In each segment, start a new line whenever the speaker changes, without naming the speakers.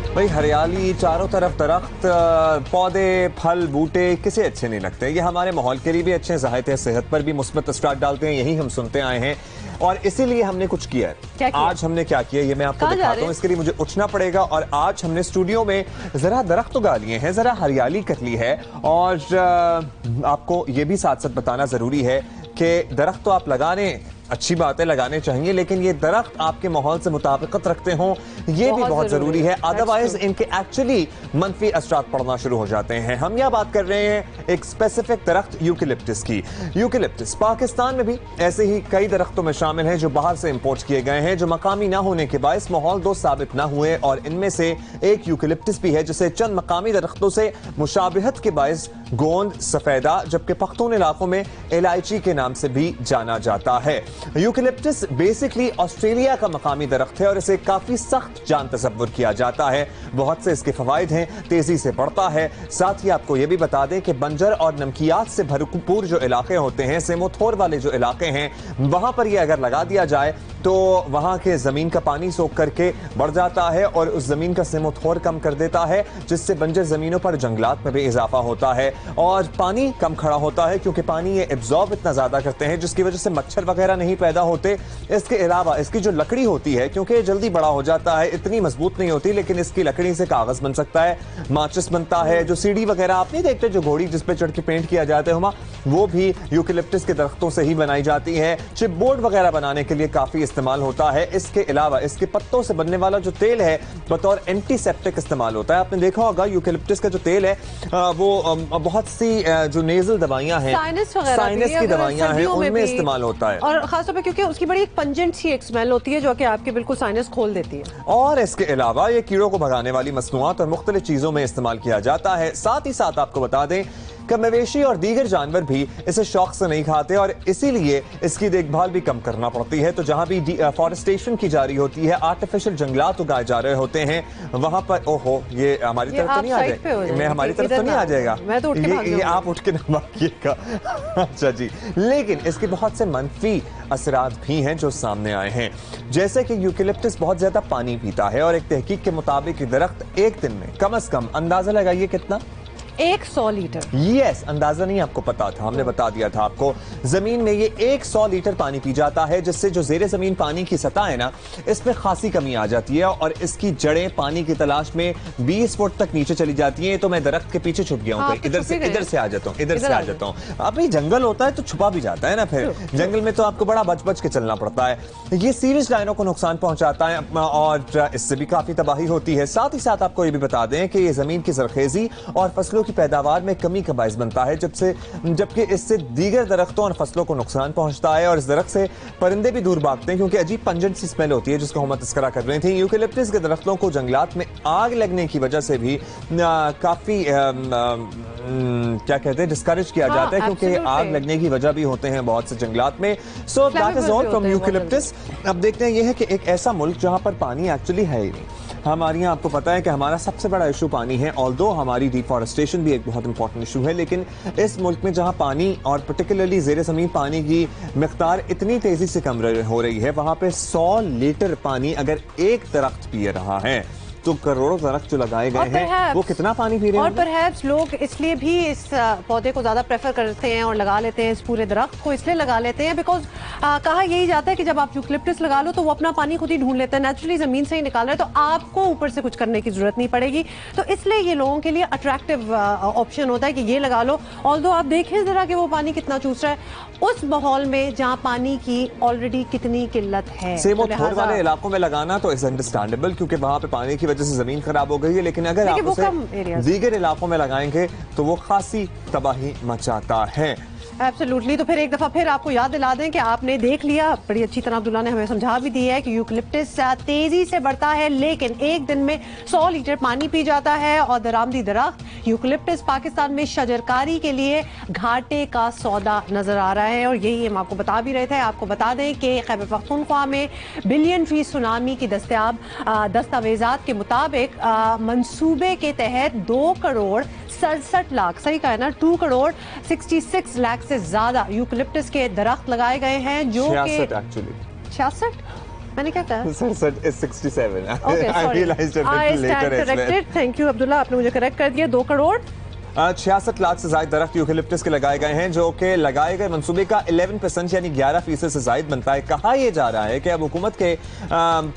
भाई हरियाली, चारों तरफ दरख्त, पौधे, फल, बूटे किसे अच्छे नहीं लगते। ये हमारे माहौल के लिए भी अच्छे हैं, ज़ाहिर है सेहत पर भी मुस्बत असरात डालते हैं। यही हम सुनते आए हैं और इसीलिए हमने कुछ किया है। आज हमने क्या किया ये मैं आपको दिखाता हूँ। इसके लिए मुझे उठना पड़ेगा और आज हमने स्टूडियो में जरा दरख्त उगा लिए हैं, जरा हरियाली कर ली है। और आपको ये भी साथ साथ बताना जरूरी है कि दरख्त तो आप लगाने, अच्छी बात है, लगाने चाहिए, लेकिन ये दरख्त आपके माहौल से मुताबिकत रखते हों ये भी बहुत जरूरी है। अदरवाइज इनके एक्चुअली मनफी असरात पड़ना शुरू हो जाते हैं। हम यह बात कर रहे हैं एक स्पेसिफिक दरख्त यूकेलिप्टस की। यूकेलिप्टस पाकिस्तान में भी ऐसे ही कई दरख्तों में शामिल हैं जो बाहर से इंपोर्ट किए गए हैं, जो मकामी ना होने के बायस माहौल दोस्त साबित ना हुए। और इनमें से एक यूकेलिप्टस भी है जिसे चंद मकामी दरख्तों से मुशाबिहत के बायस गोंद, सफेदा, जबकि पख्तून इलाकों में इलायची के नाम से भी जाना जाता है। यूकेलिप्टस बेसिकली ऑस्ट्रेलिया का मकामी दरख्त है और इसे काफी सख्त जान तसव्वुर किया जाता है। बहुत से इसके फवाइद हैं, तेजी से बढ़ता है। साथ ही आपको यह भी बता दें कि बंजर और नमकियात से भरपूर जो इलाके होते हैं, सेमोथोर वाले जो इलाके हैं, वहां पर यह अगर लगा दिया जाए तो वहां के जमीन का पानी सोख करके बढ़ जाता है और उस जमीन का सेमोथोर कम कर देता है, जिससे बंजर जमीनों पर जंगलात में भी इजाफा होता है और पानी कम खड़ा होता है, क्योंकि पानी ये एब्जॉर्ब इतना ज्यादा करते हैं जिसकी वजह से मच्छर वगैरह नहीं पैदा होते। इसके अलावा इसकी जो लकड़ी होती है, क्योंकि ये जल्दी बड़ा हो जाता है, इतनी मजबूत नहीं होती, लेकिन इसकी लकड़ी से कागज बन सकता है, माचिस बनता है। जो सीढ़ी वगैरह आप नहीं देखते, जो घोड़ी जिस पे चढ़ के पेंट किया जाता है, वो भी यूकेलिप्टस के दरख्तों से ही बनाई जाती है। चिपबोर्ड वगैरह बनाने के लिए काफी इस्तेमाल होता है। इसके अलावा इसके पत्तों से बनने वाला जो तेल है बतौर एंटीसेप्टिक इस्तेमाल होता है। आपने देखा होगा यूकेलिप्टस का जो तेल है वो बहुत सी जो नेजल दवाइयां हैं, साइनस की दवाइयां हैं, उनमें इस्तेमाल होता है।
और खासतौर पर क्योंकि उसकी बड़ी एक पंजेंट सी एक स्मेल होती है जो कि आपके बिल्कुल साइनस खोल देती है।
और इसके अलावा ये कीड़ों को भगाने वाली मसनूआत और मुख्तलिफ चीजों में इस्तेमाल किया जाता है। साथ ही साथ आपको बता दें कि मवेशी और दीगर जानवर भी इसे शौक से नहीं खाते और इसीलिए इसकी देखभाल भी कम करना पड़ती है। तो जहां भी फॉरेस्टेशन की जारी होती है, आर्टिफिशियल जंगलात उगाए जा रहे होते हैं, वहां पर ओहो ये हमारी तरफ तो नहीं आ जाएगा, मैं हमारी तरफ तो नहीं आ जाएगा, ये आप उठ के ना भागिएगा। अच्छा जी, लेकिन इसके बहुत से मनफी असरात भी हैं जो सामने आए हैं, जैसे कि यूकेलिप्टस बहुत ज्यादा पानी पीता है और एक तहकीक के मुताबिक दरख्त एक दिन में कम से कम, अंदाजा लगाइए कितना,
100 लीटर।
यस, अंदाजा नहीं आपको पता था, हमने बता दिया था आपको। जमीन में ये 100 लीटर पानी पी जाता है, जिससे जो जेरे जमीन पानी की सतह है ना, इसमें खासी कमी आ जाती है और इसकी जड़ें पानी की तलाश में 20 फुट तक नीचे चली जाती हैं। तो मैं दरख्त के पीछे छुप गया हूँ, इधर से आ जाता हूँ, इधर से आ जाता हूँ। अब जंगल होता है तो छुपा भी जाता है ना, फिर जंगल में तो आपको बड़ा बच बच के चलना पड़ता है। ये सीरीज लाइनों को नुकसान पहुंचाता है और इससे भी काफी तबाही होती है। साथ ही साथ आपको ये भी बता दें कि ये जमीन की सरखेजी और फसलों की पैदावार में कमी का बायस बनता है, जबकि इससे दीगर दरख्तों और फसलों को नुकसान पहुंचता है और इस दरख्त से परिंदे भी दूर भागते हैं, क्योंकि अजीब पंजेंट सी स्मेल होती है जिसको हम तस्करा कर रहे थे। यूकेलिप्टस के दरख्तों को जंगलात में आग लगने की वजह से भी काफी क्या कहते हैं, डिस्करेज किया जाता है, क्योंकि आग लगने की वजह भी होते हैं बहुत से जंगलात में। So that is all from eucalyptus. अब देखते हैं, यह है कि एक ऐसा मुल्क जहां पर पानी एक्चुअली है ही नहीं। हमारे यहाँ आपको पता है कि हमारा सबसे बड़ा इशू पानी है, ऑल्दो हमारी डिफॉरेस्टेशन भी एक बहुत इंपॉर्टेंट इशू है, लेकिन इस मुल्क में जहाँ पानी और पर्टिकुलरली ज़ेरे ज़मीन पानी की मिकदार इतनी तेजी से कम हो रही है, वहाँ पे 100 लीटर पानी अगर एक दरख्त पी रहा है तो करोड़ों दरख्त जो लगाए गए हैं वो कितना पानी पी रहे हैं।
और परहैप्स लोग इसलिए भी इस पौधे को ज्यादा प्रेफर करते हैं और लगा लेते हैं, इस पूरे दरख्त को इसलिए लगा लेते हैं बिकॉज कहा यही जाता है कि जब आप यूकेलिप्टस लगा लो तो वो अपना पानी खुद ही ढूंढ लेता है, नेचुरली जमीन से ही निकाल रहा है, तो आपको ऊपर से कुछ करने की जरूरत नहीं पड़ेगी। तो इसलिए ये लोगों के लिए अट्रैक्टिव ऑप्शन होता है कि ये लगा लो। ऑल्दो आप देखें जरा कि वो पानी कितना चूस रहा है उस माहौल में जहाँ पानी की ऑलरेडी कितनी किल्लत है।
सेमोथोर वाले इलाकों में लगाना तो इज अंडरस्टैंडेबल, क्योंकि वहां पे पानी की वजह से जमीन खराब हो गई है, लेकिन अगर आप उसे दीगर इलाकों में लगाएंगे तो वो खासी तबाही मचाता है।
एब्सोल्युटली। तो फिर एक दफा फिर आपको याद दिला दें कि आपने देख लिया, बड़ी अच्छी तरह अब्दुल्ला ने हमें समझा भी दिया है कि यूकेलिप्टस तेजी से बढ़ता है, लेकिन एक दिन में 100 लीटर पानी पी जाता है। और दरामदी दरख्त यूकेलिप्टस पाकिस्तान में शजरकारी के लिए घाटे का सौदा नजर आ रहा है और यही हम आपको बता भी रहे थे। आपको बता दें कि खैबर पख्तूनख्वा में बिलियन ट्री सुनामी की दस्तावेजात के मुताबिक मंसूबे के तहत 2 करोड़ 67 लाख, सही कहा है ना, 2 करोड़ 66 लाख से ज्यादा यूकेलिप्टस के दरख्त लगाए गए हैं, जो कि 66 मैंने क्या कहा?
67 is 67.
Okay,
I
sorry.
realized a
I
little
stand
later as well.
corrected. Thank you Abdullah, आपने मुझे करेक्ट कर दिया। 2 करोड़
66 लाख से ज्यादा दरख्त यूकेलिप्टस के लगाए गए हैं, जो कि लगाए गए मंसूबे का 11% यानी 11% से ज्यादा बनता है। कहा यह जा रहा है कि अब हुकूमत के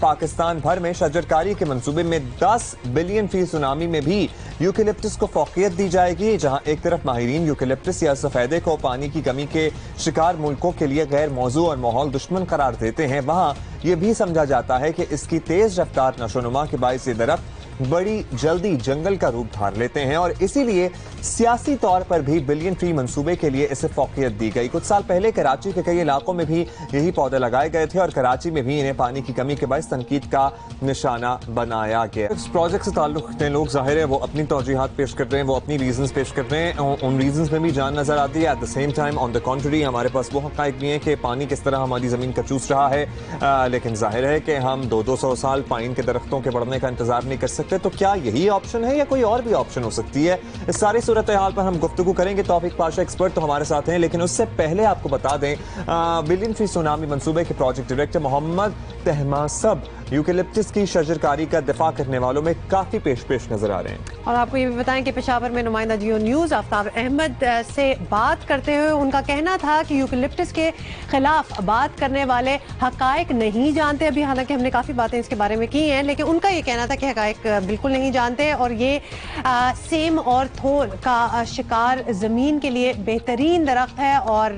पाकिस्तान भर में शजरकारी के मंसूबे में 10 बिलियन फी सुनामी में भी यूकेलिप्टस को फौकियत दी जाएगी। जहां एक तरफ माहिरीन यूकेलिप्टस या सफेदे को पानी की कमी के शिकार मुल्कों के लिए गैर मौजू और माहौल दुश्मन करार देते हैं, वहां यह भी समझा जाता है कि इसकी तेज रफ्तार नशोनुमा के बायस ये दरख्त बड़ी जल्दी जंगल का रूप धार लेते हैं और इसीलिए सियासी तौर पर भी बिलियन फी मंसूबे के लिए इसे फौकियत दी गई। कुछ साल पहले कराची के कई इलाकों में भी यही पौधे लगाए गए थे और कराची में भी इन्हें पानी की कमी के बायस तनकीद का निशाना बनाया गया। इस प्रोजेक्ट से ताल्लुक रखते हैं लोग, जाहिर है वो अपनी तौजीहात पेश कर रहे हैं, वो अपनी रीजंस पेश कर रहे हैं, उन रीजंस में भी जान नजर आती है। At the same time on the contrary हमारे पास वो हक़ाइक़ भी हैं कि पानी किस तरह हमारी जमीन का चूस रहा है, लेकिन जाहिर है कि हम 200 साल पाइन के दरख्तों के बढ़ने का इंतजार नहीं कर सकते। तो क्या यही ऑप्शन है या कोई और भी ऑप्शन हो सकती है? इस सारी सूरत हाल पर हम गुफ्तगू करेंगे। तौफीक पाशा एक्सपर्ट तो हमारे साथ हैं, लेकिन उससे पहले आपको बता दें बिलियन फी सुनामी मंसूबे के प्रोजेक्ट डायरेक्टर मोहम्मद तहमासब यूकेलिप्टस की शजरकारी का दिफा करने वालों में काफी पेश नजर आ रहे हैं।
और आपको ये भी बताएं कि पेशावर में नुमाइंदा जियो न्यूज आफ्ताब अहमद से बात करते हुए उनका कहना था कि यूकेलिप्टस के खिलाफ बात करने वाले हकायक नहीं जानते। अभी हालांकि हमने काफी बातें इसके बारे में की हैं, लेकिन उनका ये कहना था कि हकायक बिल्कुल नहीं जानते और ये सेम और थोल का शिकार जमीन के लिए बेहतरीन दरख्त है। और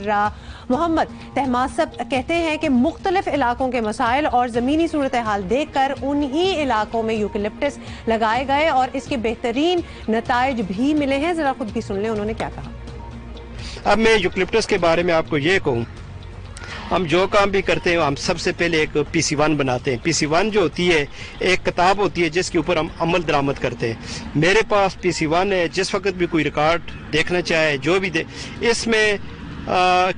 मोहम्मद तहमासब कहते हैं कि मुख्तलिफ इलाकों के मसाइल और ज़मीनी सूरत हाल देखकर उन्हीं इलाकों में यूकेलिप्टस लगाए गए और इसके बेहतरीन नताइज भी मिले हैं। ज़रा खुद भी सुन लें उन्होंने क्या कहा।
अब मैं यूकेलिप्टस के बारे में आपको ये कहूँ, हम जो काम भी करते हैं हम सबसे पहले एक PC1 बनाते हैं। PC1 जो होती है एक किताब होती है जिसके ऊपर हम अमल दरामद करते हैं। मेरे पास PC1 है, जिस वक्त भी कोई रिकॉर्ड देखना चाहे जो भी दे, इसमें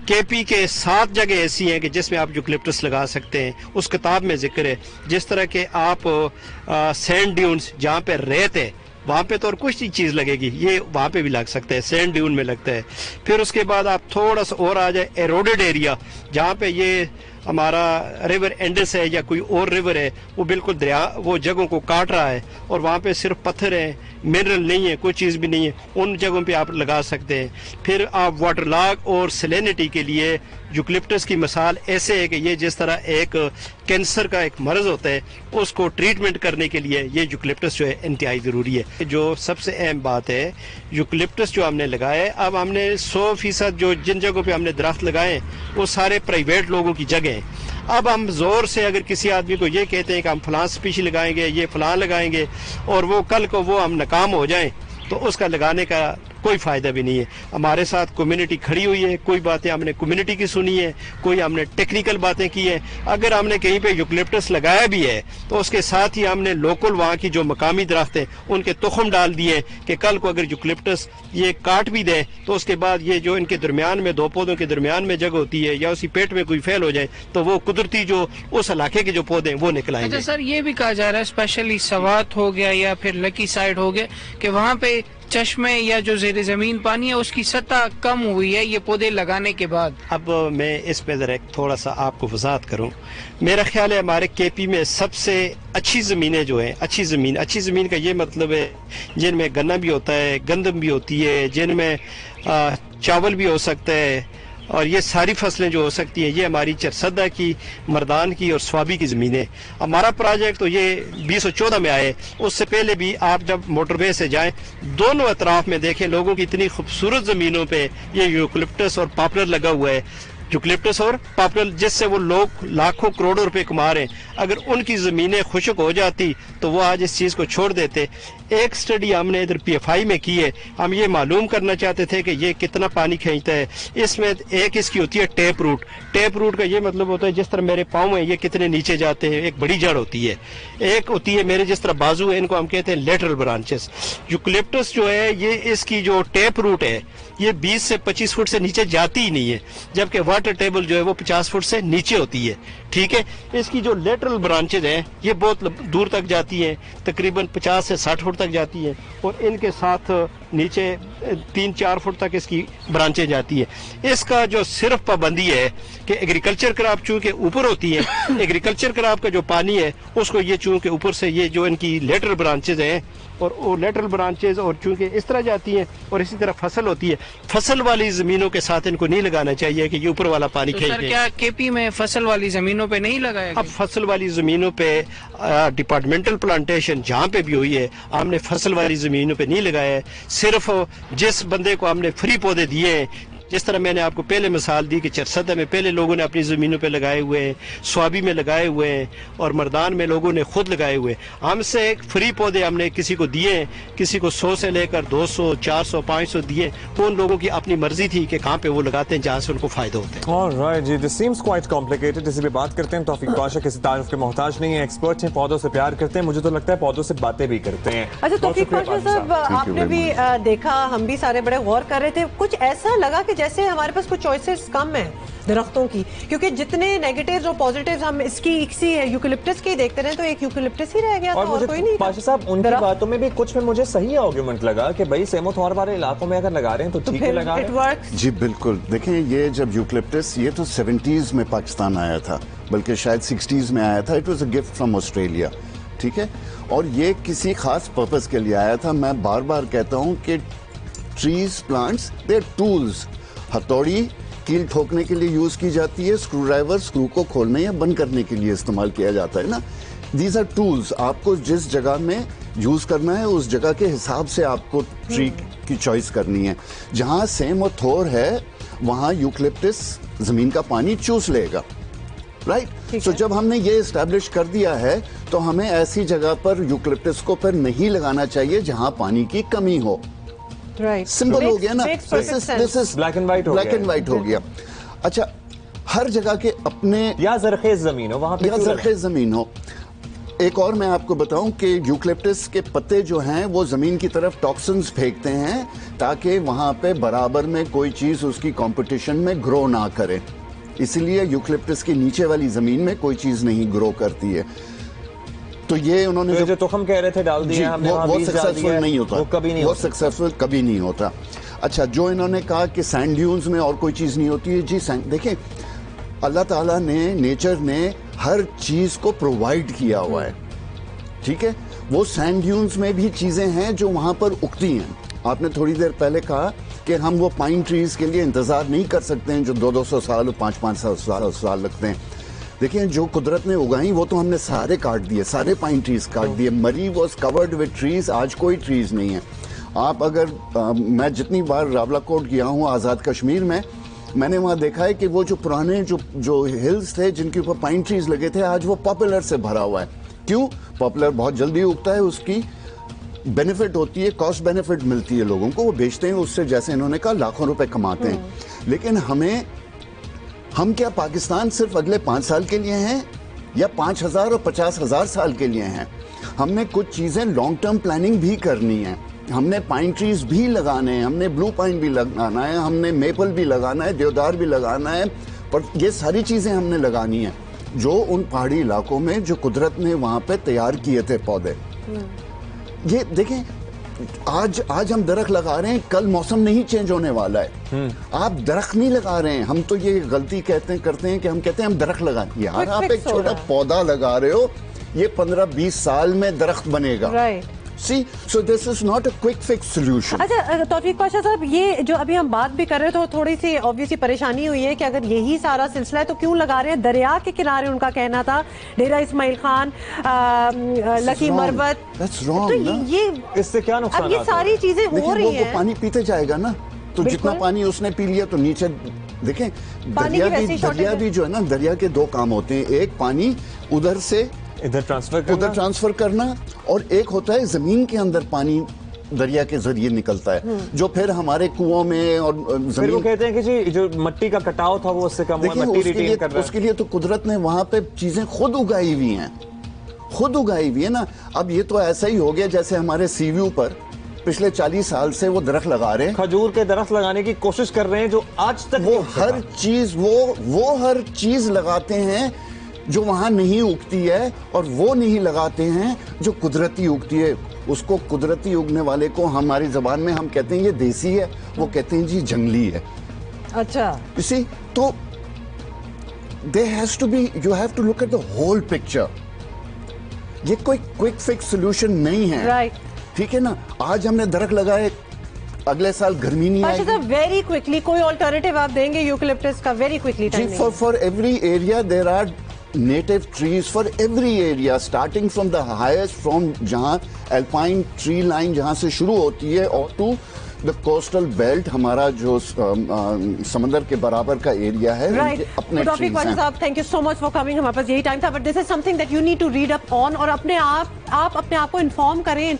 KP के 7 जगह ऐसी हैं कि जिसमें आप यूकेलिप्टस लगा सकते हैं। उस किताब में जिक्र है जिस तरह के आप सैंड ड्यून्स जहाँ पे रेत है वहाँ पे तो और कुछ ही चीज़ लगेगी, ये वहाँ पे भी लग सकता है, सैंड ड्यून में लगता है। फिर उसके बाद आप थोड़ा सा और आ जाए एरोडेड एरिया, जहाँ पे ये हमारा रिवर एंडस है या कोई और रिवर है, वो बिल्कुल दरिया वो जगहों को काट रहा है और वहाँ पे सिर्फ पत्थर है, मिनरल नहीं है, कोई चीज़ भी नहीं है, उन जगहों पे आप लगा सकते हैं। फिर आप वाटर लॉग और सैलिनिटी के लिए यूकेलिप्टस की मिसाल ऐसे है कि ये जिस तरह एक कैंसर का एक मर्ज होता है उसको ट्रीटमेंट करने के लिए ये यूकेलिप्टस जो है इंतहाई ज़रूरी है। जो सबसे अहम बात है, यूकेलिप्टस जो हमने लगाए, अब हमने 100% जो जिन जगहों पे हमने दरख्त लगाए वो सारे प्राइवेट लोगों की जगह हैं। अब हम जोर से अगर किसी आदमी को ये कहते हैं कि हम फलां स्पीशी लगाएंगे, ये फलां लगाएंगे, और वो कल को वो हम नाकाम हो जाएं, तो उसका लगाने का कोई फायदा भी नहीं है। हमारे साथ कम्युनिटी खड़ी हुई है, कोई बातें हमने कम्युनिटी की सुनी है, कोई हमने टेक्निकल बातें की है। अगर हमने कहीं पे यूकेलिप्टस लगाया भी है तो उसके साथ ही हमने लोकल वहाँ की जो मकामी दरख्त हैं उनके तुखम डाल दिए कि कल को अगर यूकेलिप्टस ये काट भी दे तो उसके बाद ये जो इनके दरमियान में दो पौधों के दरमियान में जगह होती है या उसी पेट में कोई फैल हो जाए तो वो कुदरती जो उस इलाके के जो पौधे हैं वो निकल आएंगे।
अच्छा सर, ये भी कहा जा रहा है स्पेशली सवात हो गया या फिर लकी साइड हो गया कि वहाँ पे चश्मे या जो ज़ेरे ज़मीन पानी है उसकी सतह कम हुई है ये पौधे लगाने के बाद।
अब मैं इस पे जरा थोड़ा सा आपको वजाहत करूं। मेरा ख्याल है हमारे KP में सबसे अच्छी ज़मीनें जो हैं, अच्छी ज़मीन का ये मतलब है जिनमें गन्ना भी होता है, गंदम भी होती है, जिनमें चावल भी हो सकता है, और ये सारी फसलें जो हो सकती हैं ये हमारी चरसदा की, मर्दान की और स्वाबी की ज़मीनें। हमारा प्रोजेक्ट तो ये 2014 में आए, उससे पहले भी आप जब मोटरवे से जाएं दोनों अतराफ में देखें लोगों की इतनी खूबसूरत ज़मीनों पे ये यूकेलिप्टस और पॉपुलर लगा हुआ है, यूकेलिप्टस और पॉपुलर, जिससे वो लोग लाखों करोड़ों रुपए कमा रहे हैं। अगर उनकी ज़मीनें खुश्क हो जाती तो वो आज इस चीज़ को छोड़ देते। एक स्टडी हमने इधर PFI में की है, हम ये मालूम करना चाहते थे कि ये कितना पानी खींचता है। इसमें एक इसकी होती है टेप रूट। टेप रूट का ये मतलब होता है जिस तरह मेरे पाँव हैं ये कितने नीचे जाते हैं, एक बड़ी जड़ होती है। एक होती है मेरे जिस तरह बाजू है, इनको हम कहते हैं लेटरल ब्रांचेस। यूकेलिप्टस जो है ये इसकी जो टेप रूट है ये 20 से 25 फुट से नीचे जाती ही नहीं है, जबकि वाटर टेबल जो है वो 50 फुट से नीचे होती है, ठीक है। इसकी जो लेटरल ब्रांचेज हैं ये बहुत दूर तक जाती हैं, तकरीबन 50 से 60 फुट तक जाती हैं, और इनके साथ नीचे 3-4 फुट तक इसकी ब्रांचें जाती है। इसका जो सिर्फ पाबंदी है कि एग्रीकल्चर क्रॉप चूंकि ऊपर होती है, एग्रीकल्चर क्रॉप का जो पानी है उसको ये चूंकि ऊपर से ये जो इनकी लेटरल ब्रांचेज हैं और वो लेटरल ब्रांचेज और चूंकि इस तरह जाती हैं, और इसी तरह फसल होती है, फसल वाली जमीनों के साथ इनको नहीं लगाना चाहिए कि ये ऊपर वाला पानी
तो
खींच
सर
ले।
क्या केपी में फसल वाली जमीनों पे नहीं लगाया
अब फसल वाली जमीनों पे डिपार्टमेंटल प्लांटेशन जहाँ पे भी हुई है हमने फसल वाली जमीनों पे नहीं लगाया है। सिर्फ जिस बंदे को हमने फ्री पौधे दिए हैं, जिस तरह मैंने आपको पहले मिसाल दी कि चरसदा में पहले लोगों ने अपनी ज़मीनों पे लगाए हुए हैं, स्वाबी में लगाए हुए हैं, और मर्दान में लोगों ने खुद लगाए हुए हैं। हमसे फ्री पौधे हमने किसी को दिए, किसी को 100 से लेकर 200, 400, 500 दिए। वो उन लोगों की अपनी मर्जी थी कि कहाँ पे वो लगाते हैं जहाँ से उनको फायदा होता है।
ऑलराइट जी, दिस सीम्स क्वाइट कॉम्प्लिकेटेड। इसी पे बात करते हैं। तौफीक पाशा किसी तारुफ के मोहताज नहीं है, एक्सपर्ट हैं, पौधों से प्यार करते हैं, मुझे तो लगता है पौधों से बातें भी करते हैं।
अच्छा
बहुत
तौफीक
शुक्रिया
पाशा
पाशा
साहब, आपने भी देखा, हम भी सारे बड़े गौर कर रहे थे, कुछ ऐसा लगा कि जैसे हमारे पास चॉइसेस कम है दरख्तों की, क्योंकि जितने नेगेटिव्स और पॉजिटिव्स हम इसकी इसी यूकेलिप्टस के ही देखते रहे, तो एक यूकेलिप्टस ही रह गया था, और कोई नहीं।
पाशा साहब उनकी बातों में भी कुछ में मुझे सही आर्गुमेंट लगा कि भाई सेमोथोर वाले इलाकों में अगर लगा रहे हैं तो ठीक है, लगा रहे हैं।
जी बिल्कुल, देखें ये जब यूकेलिप्टस ये तो 70s में पाकिस्तान आया था, बल्कि शायद 60s में आया था। It was a gift from Australia, ठीक है, और ये किसी खास पर्पस के लिए आया था। मैं बार बार कहता हूँ कि ट्रीज प्लांट्स दे टूल्स, हथौड़ी कील ठोकने के लिए यूज की जाती है, स्क्रू ड्राइवर स्क्रू को खोलने या बंद करने के लिए इस्तेमाल किया जाता है ना। दीज आर टूल्स, आपको जिस जगह में यूज करना है उस जगह के हिसाब से आपको ट्री की चॉइस करनी है। जहां सेम और थोर है वहां यूकेलिप्टस जमीन का पानी चूस लेगा, राइट। सो जब हमने ये एस्टैब्लिश कर दिया है तो हमें ऐसी जगह पर यूकेलिप्टस को फिर नहीं लगाना चाहिए जहां पानी की कमी हो।
राइट,
सिंपल हो गया ना,
this is black and white हो गया।
अच्छा, हर जगह के अपने
या जरखेज जमीन हो, वहां पे
या जरखेज जमीन हो। एक और मैं आपको बताऊं कि यूकेलिप्टस के पत्ते जो हैं वो जमीन की तरफ टॉक्सिन्स फेंकते हैं ताकि वहां पे बराबर में कोई चीज उसकी कंपटीशन में ग्रो ना करे, इसलिए यूकेलिप्टस के नीचे वाली जमीन में कोई चीज नहीं ग्रो करती है। तो ये उन्होंने
जो तुखम कह रहे थे डाल दिया हमने,
वो सक्सेसफुल नहीं होता,
वो कभी नहीं होता,
सक्सेसफुल कभी नहीं होता। अच्छा, जो इन्होंने कहा कि सैंड ड्यून्स में और कोई चीज नहीं होती है, जी देखें अल्लाह ताला ने, नेचर ने हर चीज को प्रोवाइड किया हुआ है, ठीक है। वो सैंड ड्यून्स में भी चीजें हैं जो वहां पर उगती हैं। आपने थोड़ी देर पहले कहा कि हम वो पाइन ट्रीज के लिए इंतजार नहीं कर सकते हैं जो 200-200 साल और 500-500 साल लगते हैं। देखिए जो कुदरत ने उगाई वो तो हमने सारे काट दिए, सारे पाइन ट्रीज काट दिए। मरी वॉज कवर्ड विद ट्रीज, आज कोई ट्रीज नहीं है। आप अगर मैं जितनी बार रावलाकोट गया हूँ आज़ाद कश्मीर में, मैंने वहाँ देखा है कि वो जो पुराने जो हिल्स थे जिनके ऊपर पाइन ट्रीज लगे थे, आज वो पॉपुलर से भरा हुआ है। क्यों? पॉपुलर बहुत जल्दी उगता है, उसकी बेनिफिट होती है, कॉस्ट बेनिफिट मिलती है लोगों को, वो बेचते हैं उससे, जैसे इन्होंने कहा लाखों रुपए कमाते हैं। लेकिन हम क्या पाकिस्तान सिर्फ अगले 5 साल के लिए हैं या 5,000 और 50,000 साल के लिए हैं? हमने कुछ चीजें लॉन्ग टर्म प्लानिंग भी करनी है। हमने पाइन ट्रीज भी लगाने हैं, हमने ब्लू पाइन भी लगाना है, हमने मेपल भी लगाना है, देवदार भी लगाना है, पर ये सारी चीजें हमने लगानी है जो उन पहाड़ी इलाकों में जो कुदरत ने वहां पे तैयार किए थे पौधे। ये देखें, आज हम दरख्त लगा रहे हैं, कल मौसम नहीं चेंज होने वाला है। आप दरख्त नहीं लगा रहे हैं। हम तो ये गलती करते हैं कि हम कहते हैं हम दरख्त लगाएं। यार आप एक छोटा पौधा लगा रहे हो, ये 15-20 साल में दरख्त बनेगा। See, so this is not a quick fix solution.
अच्छा तौफीक पाशा साहब, ये जो अभी हम बात भी कर रहे थे तो थोड़ी सी ऑब्वियसली परेशानी हुई है कि अगर यही सारा सिलसिला है तो क्यों लगा रहे हैं दरिया के किनारे? उनका कहना था डेरा इस्माइल खान, लकी मरवत।
That's wrong,
तो ये
इससे क्या नुकसान?
अब ये सारी चीजें हो रही हैं।
वो पानी पीते जाएगा ना, तो जितना पानी उसने पी लिया तो नीचे देखें दरिया भी जो है ना, दरिया के 2 काम होते हैं। एक पानी उधर से
इधर ट्रांसफर करना और एक होता है जमीन के अंदर पानी दरिया के जरिए निकलता है जो फिर हमारे कुओं में और जमीन। वो कहते हैं कि जी जो मट्टी का कटाव था वो उससे कम हुआ, मट्टी रिटेन कर रहा है। उसके लिए तो कुदरत ने वहां पे चीजें खुद उगाई हुई हैं ना। अब ये तो ऐसा ही हो गया जैसे हमारे सी व्यू पर
पिछले 40 साल से वो दरख्त लगा रहे हैं।
खजूर के दरख्त लगाने की कोशिश कर रहे हैं जो आज तक
वो
नहीं उग सका।
हर चीज वो हर चीज लगाते हैं जो वहां नहीं उगती है, और वो नहीं लगाते हैं जो कुदरती उगती है। उसको कुदरती उगने वाले को हमारी जबान में हम कहते हैं ये देसी है, वो कहते हैं जी जंगली है।
अच्छा,
इसी तो you have to look at the whole picture. ये कोई क्विक फिक्स सोल्यूशन नहीं है।
Right.
ठीक है ना, आज हमने दरख्त लगाए, अगले साल गर्मी नहीं
पाशा
आएगी।
साहब वेरी क्विकली कोई ऑल्टरनेटिव आप देंगे यूकलिप्टस का? वेरी क्विकली
जी, for every area there are native trees for every area, starting from the highest, from जहाँ alpine tree line जहाँ से शुरू होती है, और to the coastal belt, हमारा जो समंदर के बराबर का एरिया है,
राइट।
उनके अपने
टॉपिक
trees
पाशा
हैं।
साहब, thank you so much for coming. हमारे पास यही टाइम था, but this is something that you need to read up on, और अपने आप को इन्फॉर्म करें।